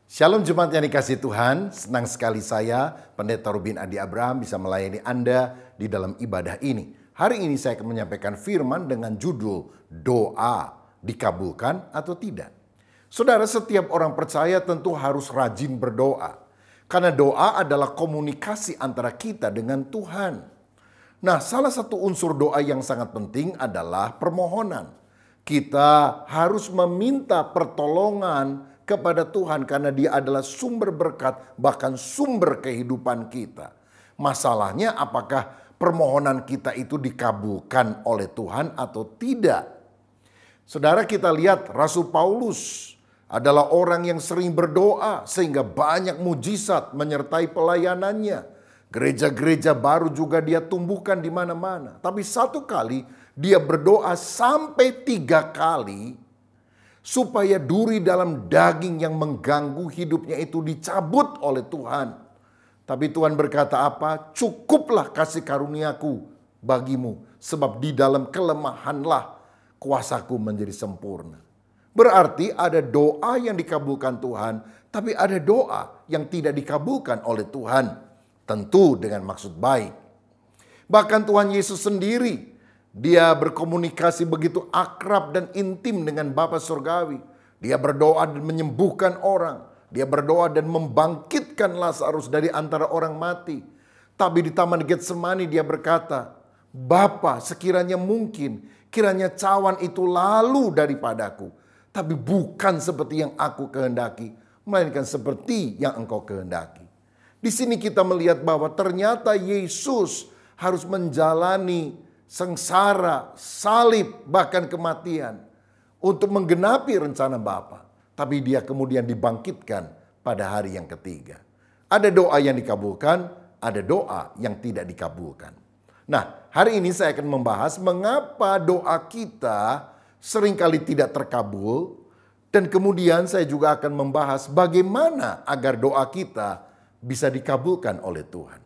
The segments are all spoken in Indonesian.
Shalom jemaat yang dikasihi Tuhan, senang sekali saya, Pendeta Rubin Adi Abraham bisa melayani Anda di dalam ibadah ini. Hari ini saya akan menyampaikan firman dengan judul doa dikabulkan atau tidak. Saudara, setiap orang percaya tentu harus rajin berdoa. Karena doa adalah komunikasi antara kita dengan Tuhan. Nah, salah satu unsur doa yang sangat penting adalah permohonan. Kita harus meminta pertolongan kepada Tuhan karena Dia adalah sumber berkat, bahkan sumber kehidupan kita. Masalahnya apakah permohonan kita itu dikabulkan oleh Tuhan atau tidak? Saudara, kita lihat Rasul Paulus adalah orang yang sering berdoa sehingga banyak mujizat menyertai pelayanannya. Gereja-gereja baru juga dia tumbuhkan di mana-mana. Tapi satu kali dia berdoa sampai 3 kali supaya duri dalam daging yang mengganggu hidupnya itu dicabut oleh Tuhan. Tapi Tuhan berkata apa? Cukuplah kasih karuniaku bagimu, sebab di dalam kelemahanlah kuasaku menjadi sempurna. Berarti ada doa yang dikabulkan Tuhan, tapi ada doa yang tidak dikabulkan oleh Tuhan. Tentu dengan maksud baik. Bahkan Tuhan Yesus sendiri, Dia berkomunikasi begitu akrab dan intim dengan Bapa Surgawi. Dia berdoa dan menyembuhkan orang. Dia berdoa dan membangkitkan Lazarus dari antara orang mati. Tapi di Taman Getsemani dia berkata, Bapa, sekiranya mungkin, kiranya cawan itu lalu daripadaku. Tapi bukan seperti yang aku kehendaki, melainkan seperti yang engkau kehendaki. Di sini kita melihat bahwa ternyata Yesus harus menjalani sengsara, salib, bahkan kematian untuk menggenapi rencana Bapa. Tapi dia kemudian dibangkitkan pada hari yang ketiga. Ada doa yang dikabulkan, ada doa yang tidak dikabulkan. Nah, hari ini saya akan membahas mengapa doa kita seringkali tidak terkabul. Dan kemudian saya juga akan membahas bagaimana agar doa kita bisa dikabulkan oleh Tuhan.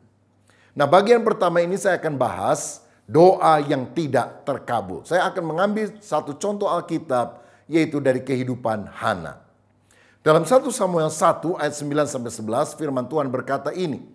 Nah, bagian pertama ini saya akan bahas doa yang tidak terkabul. Saya akan mengambil satu contoh Alkitab, yaitu dari kehidupan Hana. Dalam 1 Samuel 1 ayat 9-11 firman Tuhan berkata ini.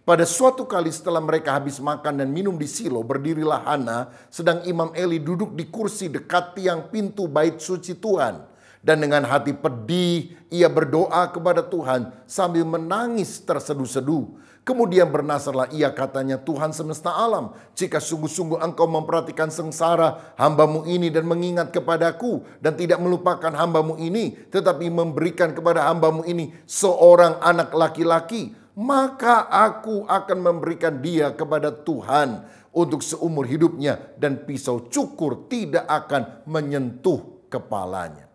Pada suatu kali setelah mereka habis makan dan minum di Silo, berdirilah Hana, sedang Imam Eli duduk di kursi dekat tiang pintu bait suci Tuhan. Dan dengan hati pedih, ia berdoa kepada Tuhan sambil menangis terseduh-seduh. Kemudian bernasarlah ia, katanya, Tuhan semesta alam, jika sungguh-sungguh engkau memperhatikan sengsara hambamu ini dan mengingat kepadaku dan tidak melupakan hambamu ini, tetapi memberikan kepada hambamu ini seorang anak laki-laki, maka aku akan memberikan dia kepada Tuhan untuk seumur hidupnya dan pisau cukur tidak akan menyentuh kepalanya.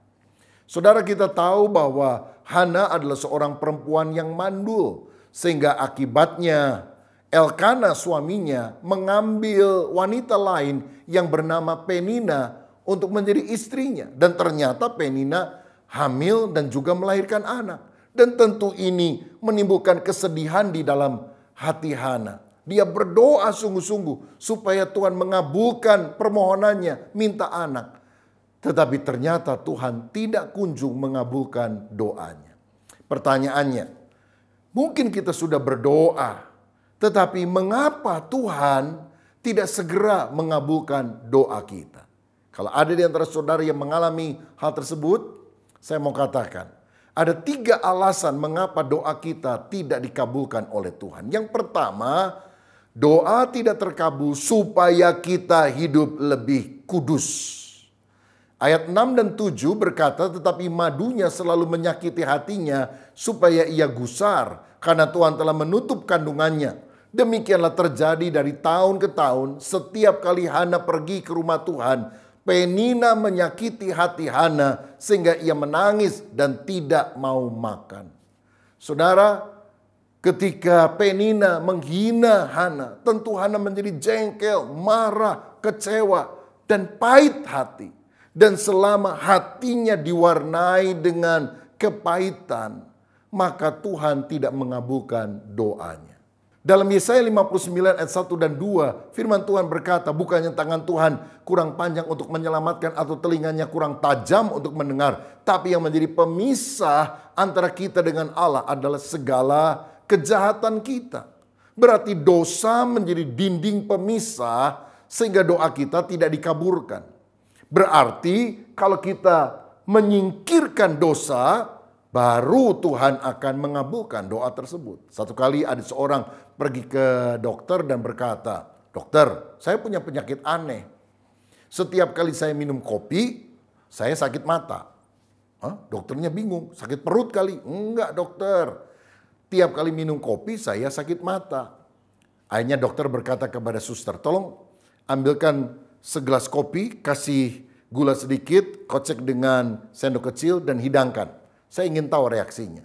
Saudara, kita tahu bahwa Hana adalah seorang perempuan yang mandul. Sehingga akibatnya Elkana suaminya mengambil wanita lain yang bernama Penina untuk menjadi istrinya. Dan ternyata Penina hamil dan juga melahirkan anak. Dan tentu ini menimbulkan kesedihan di dalam hati Hana. Dia berdoa sungguh-sungguh supaya Tuhan mengabulkan permohonannya minta anak. Tetapi ternyata Tuhan tidak kunjung mengabulkan doanya. Pertanyaannya, mungkin kita sudah berdoa, tetapi mengapa Tuhan tidak segera mengabulkan doa kita? Kalau ada di antara saudara yang mengalami hal tersebut, saya mau katakan, ada 3 alasan mengapa doa kita tidak dikabulkan oleh Tuhan. Yang pertama, doa tidak terkabul supaya kita hidup lebih kudus. Ayat 6 dan 7 berkata, tetapi madunya selalu menyakiti hatinya supaya ia gusar karena Tuhan telah menutup kandungannya. Demikianlah terjadi dari tahun ke tahun. Setiap kali Hana pergi ke rumah Tuhan, Penina menyakiti hati Hana sehingga ia menangis dan tidak mau makan. Saudara, ketika Penina menghina Hana, tentu Hana menjadi jengkel, marah, kecewa, dan pahit hati. Dan selama hatinya diwarnai dengan kepahitan, maka Tuhan tidak mengabulkan doanya. Dalam Yesaya 59 ayat 1 dan 2, firman Tuhan berkata, bukannya tangan Tuhan kurang panjang untuk menyelamatkan atau telinganya kurang tajam untuk mendengar, tapi yang menjadi pemisah antara kita dengan Allah adalah segala kejahatan kita. Berarti dosa menjadi dinding pemisah sehingga doa kita tidak dikabulkan. Berarti kalau kita menyingkirkan dosa, baru Tuhan akan mengabulkan doa tersebut. Satu kali ada seorang pergi ke dokter dan berkata, "Dokter, saya punya penyakit aneh. Setiap kali saya minum kopi, saya sakit mata." Hah? Dokternya bingung, sakit perut kali? Enggak dokter, tiap kali minum kopi saya sakit mata. Akhirnya dokter berkata kepada suster, "Tolong ambilkan segelas kopi, kasih gula sedikit, kocek dengan sendok kecil dan hidangkan. Saya ingin tahu reaksinya."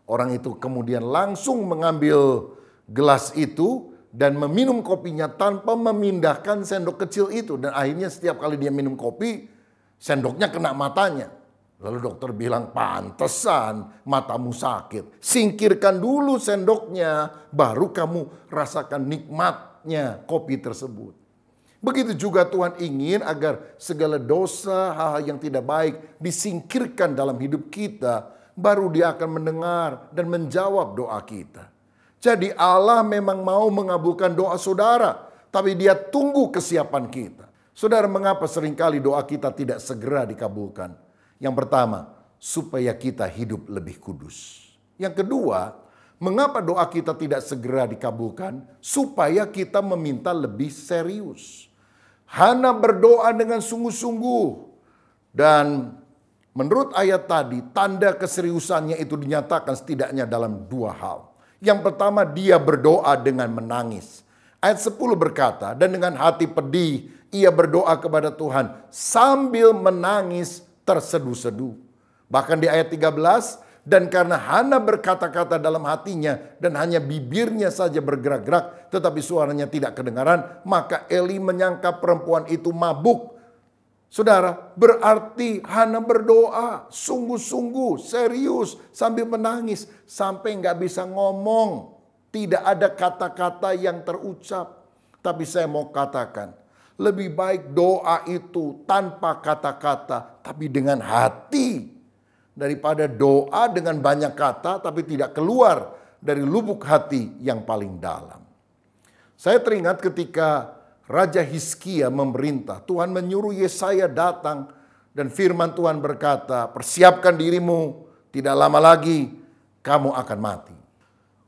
Orang itu kemudian langsung mengambil gelas itu dan meminum kopinya tanpa memindahkan sendok kecil itu. Dan akhirnya setiap kali dia minum kopi, sendoknya kena matanya. Lalu dokter bilang, "Pantesan matamu sakit. Singkirkan dulu sendoknya, baru kamu rasakan nikmatnya kopi tersebut." Begitu juga Tuhan ingin agar segala dosa, hal-hal yang tidak baik disingkirkan dalam hidup kita, baru Dia akan mendengar dan menjawab doa kita. Jadi Allah memang mau mengabulkan doa saudara, tapi Dia tunggu kesiapan kita. Saudara, mengapa seringkali doa kita tidak segera dikabulkan? Yang pertama, supaya kita hidup lebih kudus. Yang kedua, mengapa doa kita tidak segera dikabulkan? Supaya kita meminta lebih serius. Hana berdoa dengan sungguh-sungguh. Dan menurut ayat tadi, tanda keseriusannya itu dinyatakan setidaknya dalam dua hal. Yang pertama, dia berdoa dengan menangis. Ayat 10 berkata, dan dengan hati pedih, ia berdoa kepada Tuhan sambil menangis terseduh-seduh. Bahkan di ayat 13, dan karena Hana berkata-kata dalam hatinya dan hanya bibirnya saja bergerak-gerak tetapi suaranya tidak kedengaran, maka Eli menyangka perempuan itu mabuk. Saudara, berarti Hana berdoa sungguh-sungguh, serius, sambil menangis sampai nggak bisa ngomong. Tidak ada kata-kata yang terucap. Tapi saya mau katakan, lebih baik doa itu tanpa kata-kata, tapi dengan hati. Daripada doa dengan banyak kata, tapi tidak keluar dari lubuk hati yang paling dalam. Saya teringat ketika Raja Hizkia memerintah, Tuhan menyuruh Yesaya datang dan firman Tuhan berkata, "Persiapkan dirimu, tidak lama lagi kamu akan mati."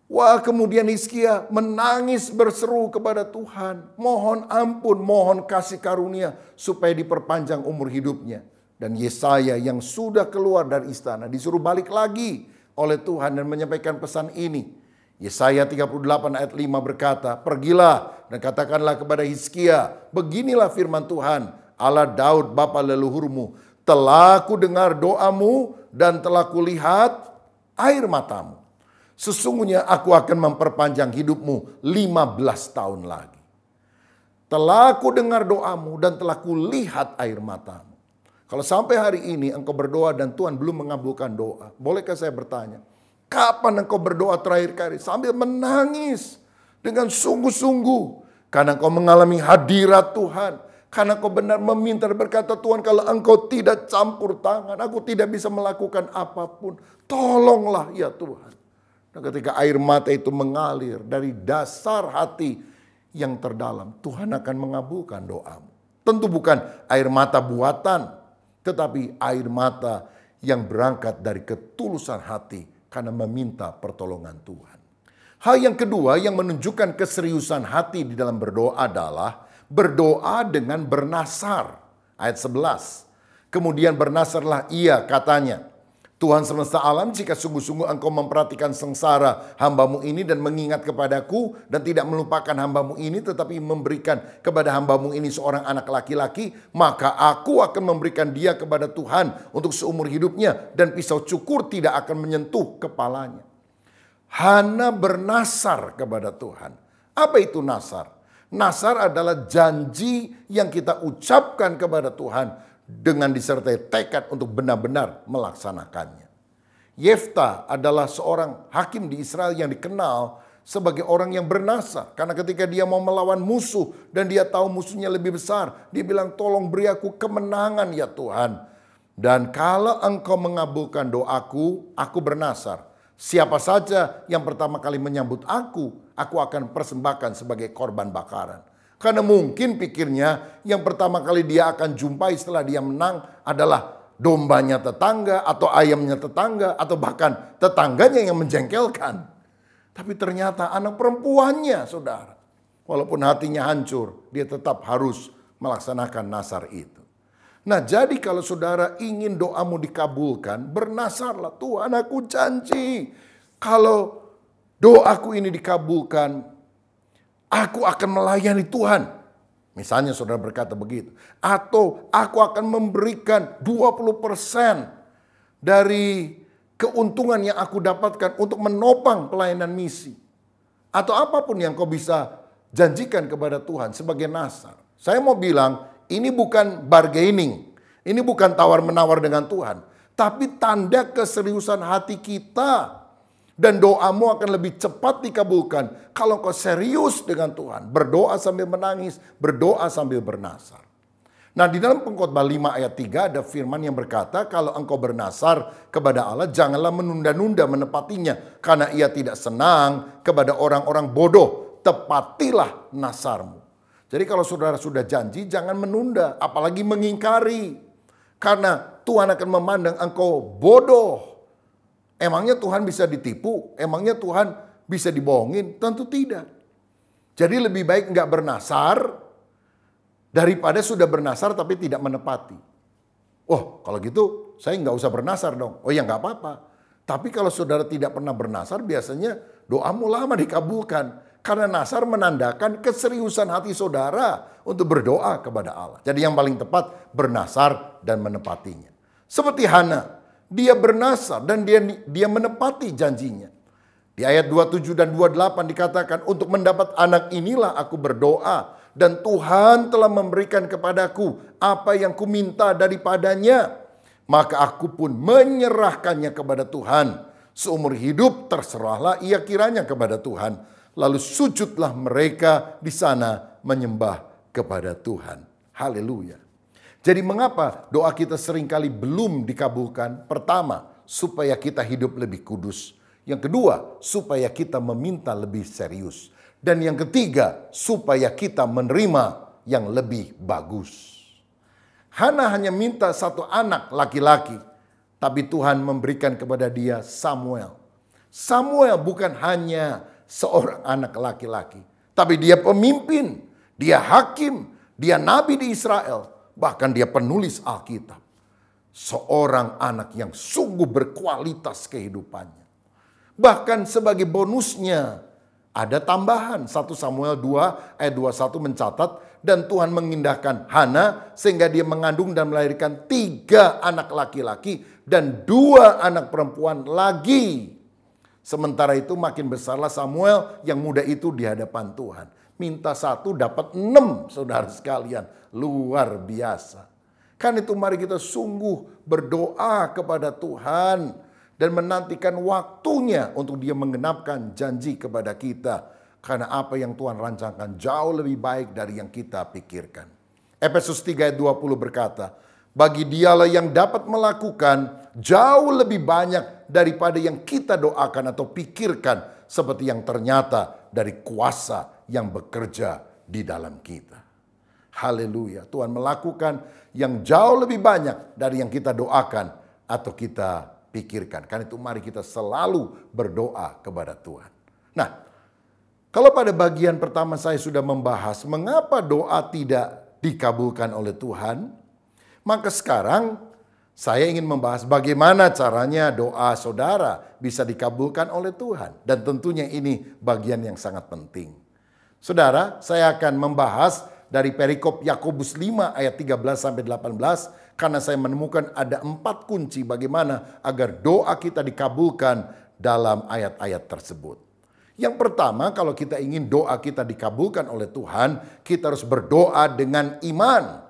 Wah, kemudian Hizkia menangis berseru kepada Tuhan, mohon ampun, mohon kasih karunia supaya diperpanjang umur hidupnya. Dan Yesaya yang sudah keluar dari istana disuruh balik lagi oleh Tuhan dan menyampaikan pesan ini. Yesaya 38 ayat 5 berkata, "Pergilah dan katakanlah kepada Hizkia, beginilah firman Tuhan, Allah Daud bapa leluhurmu, telah ku dengar doamu dan telah kulihat air matamu. Sesungguhnya aku akan memperpanjang hidupmu 15 tahun lagi. Telah ku dengar doamu dan telah kulihat air matamu." Kalau sampai hari ini engkau berdoa dan Tuhan belum mengabulkan doa, bolehkah saya bertanya, kapan engkau berdoa terakhir kali sambil menangis dengan sungguh-sungguh? Karena engkau mengalami hadirat Tuhan. Karena engkau benar meminta dan berkata, "Tuhan, kalau engkau tidak campur tangan, aku tidak bisa melakukan apapun. Tolonglah ya Tuhan." Dan ketika air mata itu mengalir dari dasar hati yang terdalam, Tuhan akan mengabulkan doamu. Tentu bukan air mata buatan, tetapi air mata yang berangkat dari ketulusan hati karena meminta pertolongan Tuhan. Hal yang kedua yang menunjukkan keseriusan hati di dalam berdoa adalah berdoa dengan bernasar. Ayat 11. Kemudian bernasarlah ia, katanya, "Tuhan semesta alam, jika sungguh-sungguh engkau memperhatikan sengsara hambamu ini dan mengingat kepadaku dan tidak melupakan hambamu ini tetapi memberikan kepada hambamu ini seorang anak laki-laki, maka aku akan memberikan dia kepada Tuhan untuk seumur hidupnya dan pisau cukur tidak akan menyentuh kepalanya." Hana bernasar kepada Tuhan. Apa itu nasar? Nasar adalah janji yang kita ucapkan kepada Tuhan dengan disertai tekad untuk benar-benar melaksanakannya. Yefta adalah seorang hakim di Israel yang dikenal sebagai orang yang bernasar. Karena ketika dia mau melawan musuh dan dia tahu musuhnya lebih besar, dia bilang, tolong beri aku kemenangan ya Tuhan. Dan kalau engkau mengabulkan doaku, aku bernasar. Siapa saja yang pertama kali menyambut aku akan persembahkan sebagai korban bakaran. Karena mungkin pikirnya yang pertama kali dia akan jumpai setelah dia menang adalah dombanya tetangga atau ayamnya tetangga atau bahkan tetangganya yang menjengkelkan. Tapi ternyata anak perempuannya, saudara. Walaupun hatinya hancur, dia tetap harus melaksanakan nasar itu. Nah, jadi kalau saudara ingin doamu dikabulkan, bernasarlah. Tuhan, aku janji kalau doaku ini dikabulkan, aku akan melayani Tuhan. Misalnya saudara berkata begitu. Atau aku akan memberikan 20% dari keuntungan yang aku dapatkan untuk menopang pelayanan misi. Atau apapun yang kau bisa janjikan kepada Tuhan sebagai nasar. Saya mau bilang, ini bukan bargaining. Ini bukan tawar-menawar dengan Tuhan. Tapi tanda keseriusan hati kita. Dan doamu akan lebih cepat dikabulkan kalau kau serius dengan Tuhan. Berdoa sambil menangis, berdoa sambil bernasar. Nah, di dalam Pengkhotbah 5 ayat 3 ada firman yang berkata, kalau engkau bernasar kepada Allah, janganlah menunda-nunda menepatinya. Karena ia tidak senang kepada orang-orang bodoh. Tepatilah nasarmu. Jadi kalau saudara sudah janji, jangan menunda, apalagi mengingkari. Karena Tuhan akan memandang engkau bodoh. Emangnya Tuhan bisa ditipu? Emangnya Tuhan bisa dibohongin? Tentu tidak. Jadi lebih baik nggak bernasar daripada sudah bernasar tapi tidak menepati. Oh, kalau gitu saya nggak usah bernasar dong. Oh ya nggak apa-apa. Tapi kalau saudara tidak pernah bernasar, biasanya doamu lama dikabulkan. Karena nasar menandakan keseriusan hati saudara untuk berdoa kepada Allah. Jadi yang paling tepat bernasar dan menepatinya. Seperti Hana. Dia bernasar dan dia menepati janjinya. Di ayat 27 dan 28 dikatakan, untuk mendapat anak inilah aku berdoa. Dan Tuhan telah memberikan kepadaku apa yang kuminta daripadanya. Maka aku pun menyerahkannya kepada Tuhan. Seumur hidup terserahlah ia kiranya kepada Tuhan. Lalu sujudlah mereka di sana menyembah kepada Tuhan. Haleluya. Jadi mengapa doa kita seringkali belum dikabulkan? Pertama, supaya kita hidup lebih kudus. Yang kedua, supaya kita meminta lebih serius. Dan yang ketiga, supaya kita menerima yang lebih bagus. Hana hanya minta satu anak laki-laki, tapi Tuhan memberikan kepada dia Samuel. Samuel bukan hanya seorang anak laki-laki, tapi dia pemimpin, dia hakim, dia nabi di Israel. Bahkan dia penulis Alkitab. Seorang anak yang sungguh berkualitas kehidupannya. Bahkan sebagai bonusnya ada tambahan. 1 Samuel 2 ayat 21 mencatat. Dan Tuhan mengindahkan Hana sehingga dia mengandung dan melahirkan 3 anak laki-laki dan 2 anak perempuan lagi. Sementara itu makin besarlah Samuel yang muda itu di hadapan Tuhan. Minta 1 dapat 6, saudara sekalian. Luar biasa. Kan itu mari kita sungguh berdoa kepada Tuhan. Dan menantikan waktunya untuk dia menggenapkan janji kepada kita. Karena apa yang Tuhan rancangkan jauh lebih baik dari yang kita pikirkan. Efesus 3 ayat 20 berkata, bagi dialah yang dapat melakukan jauh lebih banyak daripada yang kita doakan atau pikirkan. Seperti yang ternyata dari kuasa yang bekerja di dalam kita. Haleluya. Tuhan melakukan yang jauh lebih banyak dari yang kita doakan atau kita pikirkan. Karena itu mari kita selalu berdoa kepada Tuhan. Nah, kalau pada bagian pertama saya sudah membahas mengapa doa tidak dikabulkan oleh Tuhan, maka sekarang saya ingin membahas bagaimana caranya doa saudara bisa dikabulkan oleh Tuhan. Dan tentunya ini bagian yang sangat penting. Saudara, saya akan membahas dari perikop Yakobus 5 ayat 13-18 karena saya menemukan ada 4 kunci bagaimana agar doa kita dikabulkan dalam ayat-ayat tersebut. Yang pertama, kalau kita ingin doa kita dikabulkan oleh Tuhan, kita harus berdoa dengan iman.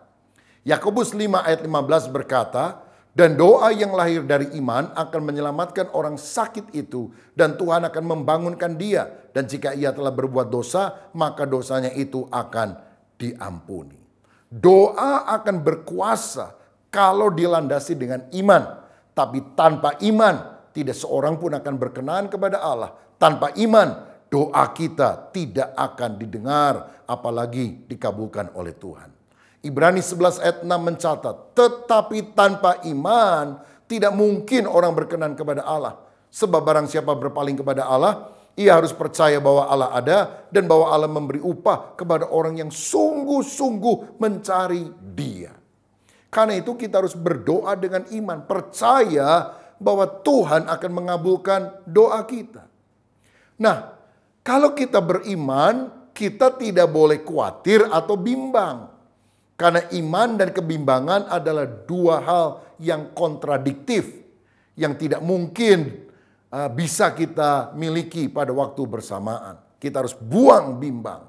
Yakobus 5 ayat 15 berkata, Dan doa yang lahir dari iman akan menyelamatkan orang sakit itu. Dan Tuhan akan membangunkan dia. Dan jika ia telah berbuat dosa, maka dosanya itu akan diampuni. Doa akan berkuasa kalau dilandasi dengan iman. Tapi tanpa iman, tidak seorang pun akan berkenan kepada Allah. Tanpa iman, doa kita tidak akan didengar, apalagi dikabulkan oleh Tuhan. Ibrani 11 ayat 6 mencatat, tetapi tanpa iman tidak mungkin orang berkenan kepada Allah. Sebab barang siapa berpaling kepada Allah, ia harus percaya bahwa Allah ada dan bahwa Allah memberi upah kepada orang yang sungguh-sungguh mencari Dia. Karena itu kita harus berdoa dengan iman, percaya bahwa Tuhan akan mengabulkan doa kita. Nah, kalau kita beriman, kita tidak boleh khawatir atau bimbang. Karena iman dan kebimbangan adalah dua hal yang kontradiktif, yang tidak mungkin bisa kita miliki pada waktu bersamaan. Kita harus buang bimbang.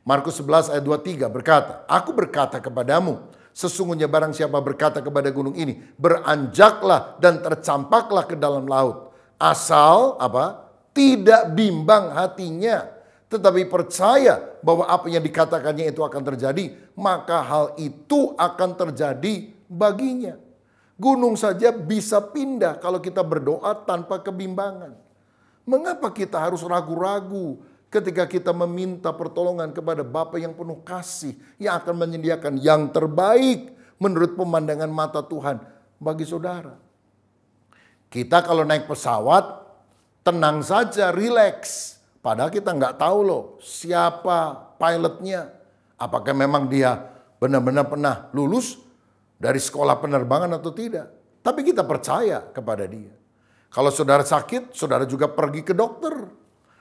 Markus 11 ayat 23 berkata, aku berkata kepadamu, sesungguhnya barang siapa berkata kepada gunung ini, beranjaklah dan tercampaklah ke dalam laut. Asal apa? Tidak bimbang hatinya, tetapi percaya bahwa apa yang dikatakannya itu akan terjadi, maka hal itu akan terjadi baginya. Gunung saja bisa pindah kalau kita berdoa tanpa kebimbangan. Mengapa kita harus ragu-ragu ketika kita meminta pertolongan kepada Bapa yang penuh kasih, yang akan menyediakan yang terbaik menurut pemandangan mata Tuhan bagi saudara? Kita kalau naik pesawat, tenang saja, rileks. Padahal kita nggak tahu loh siapa pilotnya. Apakah memang dia benar-benar pernah lulus dari sekolah penerbangan atau tidak. Tapi kita percaya kepada dia. Kalau saudara sakit, saudara juga pergi ke dokter.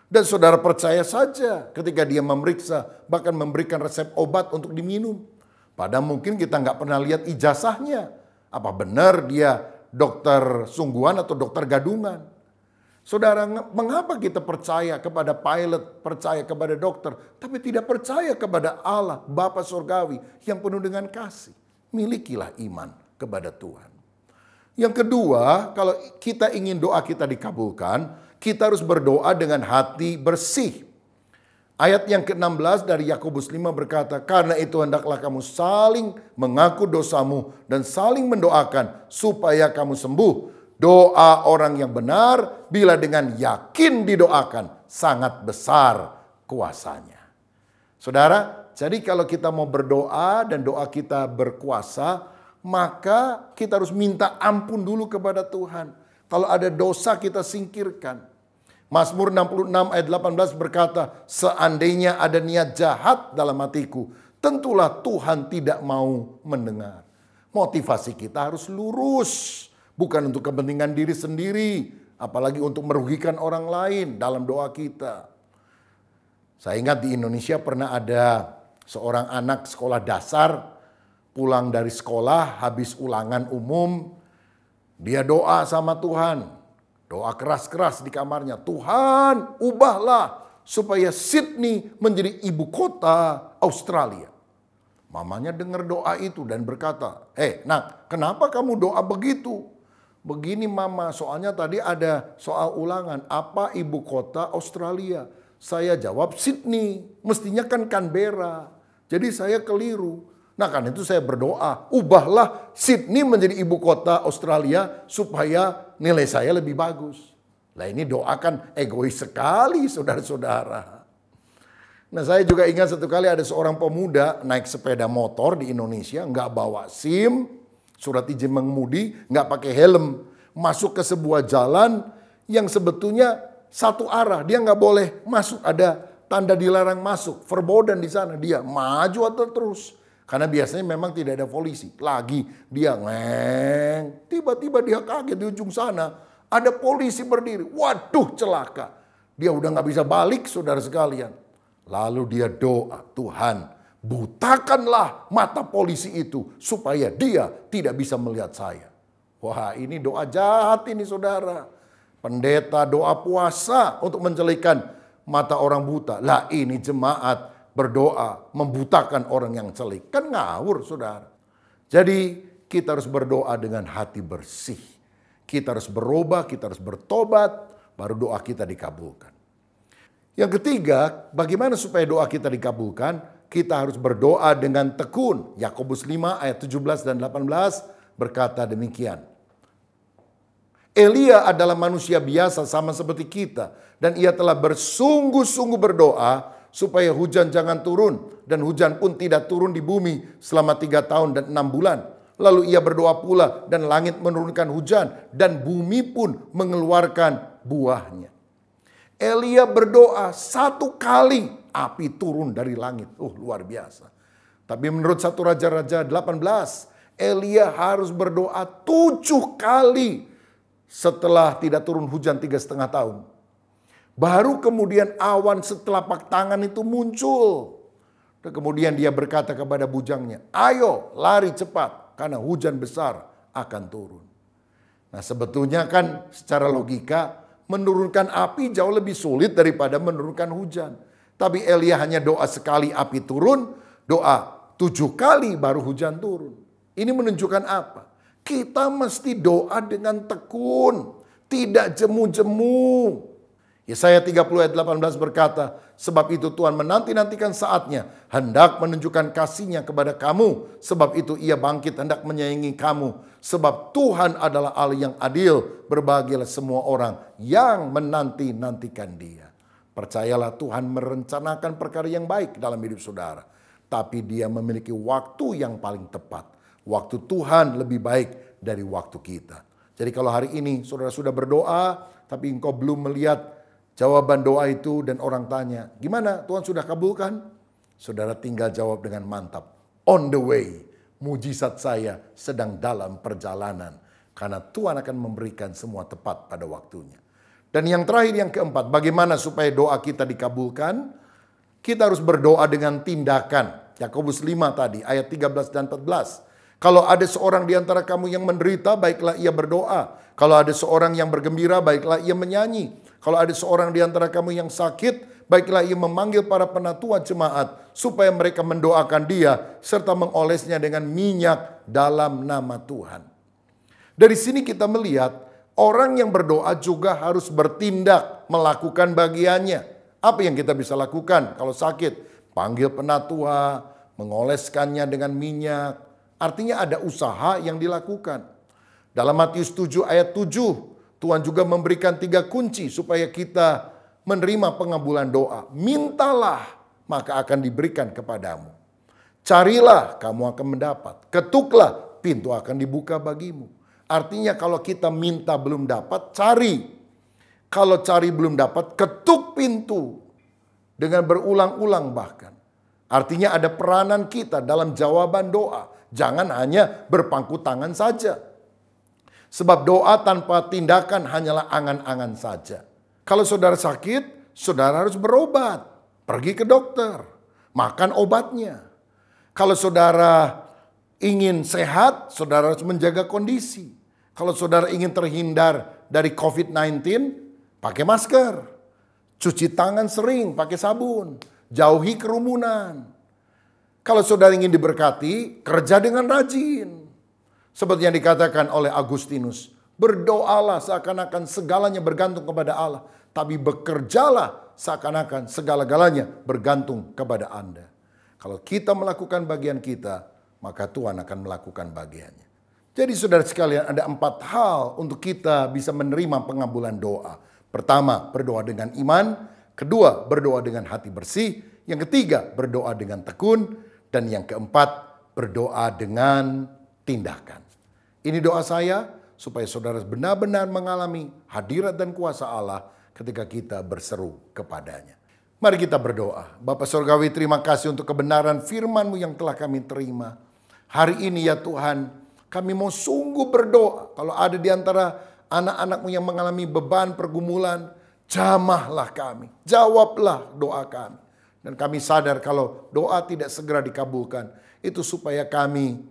Dan saudara percaya saja ketika dia memeriksa, bahkan memberikan resep obat untuk diminum. Padahal mungkin kita nggak pernah lihat ijazahnya. Apa benar dia dokter sungguhan atau dokter gadungan? Saudara, mengapa kita percaya kepada pilot, percaya kepada dokter, tapi tidak percaya kepada Allah, Bapa Surgawi yang penuh dengan kasih? Milikilah iman kepada Tuhan. Yang kedua, kalau kita ingin doa kita dikabulkan, kita harus berdoa dengan hati bersih. Ayat yang ke-16 dari Yakobus 5 berkata, karena itu hendaklah kamu saling mengaku dosamu dan saling mendoakan supaya kamu sembuh. Doa orang yang benar bila dengan yakin didoakan sangat besar kuasanya. Saudara, jadi kalau kita mau berdoa dan doa kita berkuasa, maka kita harus minta ampun dulu kepada Tuhan. Kalau ada dosa kita singkirkan. Mazmur 66 ayat 18 berkata, seandainya ada niat jahat dalam hatiku, tentulah Tuhan tidak mau mendengar. Motivasi kita harus lurus. Bukan untuk kepentingan diri sendiri, apalagi untuk merugikan orang lain dalam doa kita. Saya ingat di Indonesia pernah ada seorang anak sekolah dasar, pulang dari sekolah habis ulangan umum, dia doa sama Tuhan. Doa keras-keras di kamarnya, Tuhan ubahlah supaya Sydney menjadi ibu kota Australia. Mamanya dengar doa itu dan berkata, nak, kenapa kamu doa begitu? Begini mama, soalnya tadi ada soal ulangan. Apa ibu kota Australia? Saya jawab Sydney, mestinya kan Canberra. Jadi saya keliru. Nah kan itu saya berdoa, ubahlah Sydney menjadi ibu kota Australia supaya nilai saya lebih bagus. Lah ini doa kan egois sekali saudara-saudara. Nah saya juga ingat satu kali ada seorang pemuda naik sepeda motor di Indonesia, nggak bawa SIM, surat izin mengemudi, nggak pakai helm, masuk ke sebuah jalan yang sebetulnya satu arah, dia nggak boleh masuk, ada tanda dilarang masuk, verboden di sana, dia maju atau terus, karena biasanya memang tidak ada polisi. Lagi dia ngeng, tiba-tiba dia kaget di ujung sana ada polisi berdiri, waduh celaka, dia udah nggak bisa balik saudara sekalian. Lalu dia doa, Tuhan, butakanlah mata polisi itu supaya dia tidak bisa melihat saya. Wah ini doa jahat ini saudara. Pendeta doa puasa untuk menjelikan mata orang buta. Lah ini jemaat berdoa membutakan orang yang celik. Kan ngawur saudara. Jadi kita harus berdoa dengan hati bersih. Kita harus berubah, kita harus bertobat, baru doa kita dikabulkan. Yang ketiga, bagaimana supaya doa kita dikabulkan? Kita harus berdoa dengan tekun. Yakobus 5 ayat 17 dan 18 berkata demikian. Elia adalah manusia biasa sama seperti kita. Dan ia telah bersungguh-sungguh berdoa supaya hujan jangan turun. Dan hujan pun tidak turun di bumi selama 3 tahun dan 6 bulan. Lalu ia berdoa pula dan langit menurunkan hujan. Dan bumi pun mengeluarkan buahnya. Elia berdoa 1 kali api turun dari langit. Luar biasa. Tapi menurut 1 Raja-Raja 18, Elia harus berdoa 7 kali setelah tidak turun hujan 3,5 tahun. Baru kemudian awan setelapak tangan itu muncul. Dan kemudian dia berkata kepada bujangnya, ayo lari cepat karena hujan besar akan turun. Nah sebetulnya kan secara logika menurunkan api jauh lebih sulit daripada menurunkan hujan. Tapi Elia hanya doa sekali api turun, doa 7 kali baru hujan turun. Ini menunjukkan apa? Kita mesti doa dengan tekun, tidak jemu-jemu. Yesaya 30 ayat 18 berkata, sebab itu Tuhan menanti-nantikan saatnya, hendak menunjukkan kasih-Nya kepada kamu. Sebab itu ia bangkit hendak menyayangi kamu. Sebab Tuhan adalah Allah yang adil, berbahagialah semua orang yang menanti-nantikan Dia. Percayalah Tuhan merencanakan perkara yang baik dalam hidup saudara. Tapi Dia memiliki waktu yang paling tepat. Waktu Tuhan lebih baik dari waktu kita. Jadi kalau hari ini saudara sudah berdoa, tapi engkau belum melihat jawaban doa itu dan orang tanya, gimana Tuhan sudah kabulkan? Saudara tinggal jawab dengan mantap. On the way, mujizat saya sedang dalam perjalanan. Karena Tuhan akan memberikan semua tepat pada waktunya. Dan yang terakhir, yang keempat, bagaimana supaya doa kita dikabulkan? Kita harus berdoa dengan tindakan. Yakobus 5 tadi, ayat 13 dan 14. Kalau ada seorang di antara kamu yang menderita, baiklah ia berdoa. Kalau ada seorang yang bergembira, baiklah ia menyanyi. Kalau ada seorang di antara kamu yang sakit, baiklah ia memanggil para penatua jemaat, supaya mereka mendoakan dia, serta mengolesnya dengan minyak dalam nama Tuhan. Dari sini kita melihat, orang yang berdoa juga harus bertindak, melakukan bagiannya. Apa yang kita bisa lakukan kalau sakit? Panggil penatua, mengoleskannya dengan minyak. Artinya ada usaha yang dilakukan. Dalam Matius 7 ayat 7, Tuhan juga memberikan 3 kunci supaya kita menerima pengabulan doa. Mintalah, maka akan diberikan kepadamu. Carilah, kamu akan mendapat. Ketuklah, pintu akan dibuka bagimu. Artinya kalau kita minta belum dapat, cari. Kalau cari belum dapat, ketuk pintu. Dengan berulang-ulang bahkan. Artinya ada peranan kita dalam jawaban doa. Jangan hanya berpangku tangan saja. Sebab doa tanpa tindakan hanyalah angan-angan saja. Kalau saudara sakit, saudara harus berobat. Pergi ke dokter. Makan obatnya. Kalau saudara ingin sehat, saudara harus menjaga kondisi. Kalau saudara ingin terhindar dari COVID-19, pakai masker. Cuci tangan sering, pakai sabun. Jauhi kerumunan. Kalau saudara ingin diberkati, kerja dengan rajin. Seperti yang dikatakan oleh Agustinus, berdoalah seakan-akan segalanya bergantung kepada Allah. Tapi bekerjalah seakan-akan segala-galanya bergantung kepada Anda. Kalau kita melakukan bagian kita, maka Tuhan akan melakukan bagiannya. Jadi saudara sekalian, ada 4 hal untuk kita bisa menerima pengabulan doa. Pertama, berdoa dengan iman. Kedua, berdoa dengan hati bersih. Yang ketiga, berdoa dengan tekun. Dan yang keempat, berdoa dengan tindakan. Ini doa saya supaya saudara benar-benar mengalami hadirat dan kuasa Allah ketika kita berseru kepadanya. Mari kita berdoa. Bapa Surgawi, terima kasih untuk kebenaran firman-Mu yang telah kami terima. Hari ini ya Tuhan, kami mau sungguh berdoa. Kalau ada di antara anak-anak-Mu yang mengalami beban pergumulan, jamahlah kami, jawablah doa kami. Dan kami sadar kalau doa tidak segera dikabulkan, itu supaya kami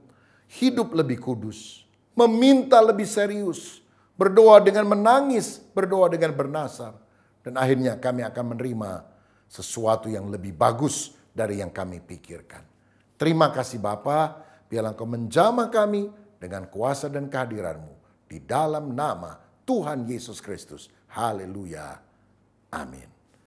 hidup lebih kudus, meminta lebih serius, berdoa dengan menangis, berdoa dengan bernasar. Dan akhirnya kami akan menerima sesuatu yang lebih bagus dari yang kami pikirkan. Terima kasih Bapa, biarlah Engkau menjamah kami dengan kuasa dan kehadiran-Mu. Di dalam nama Tuhan Yesus Kristus. Haleluya. Amin.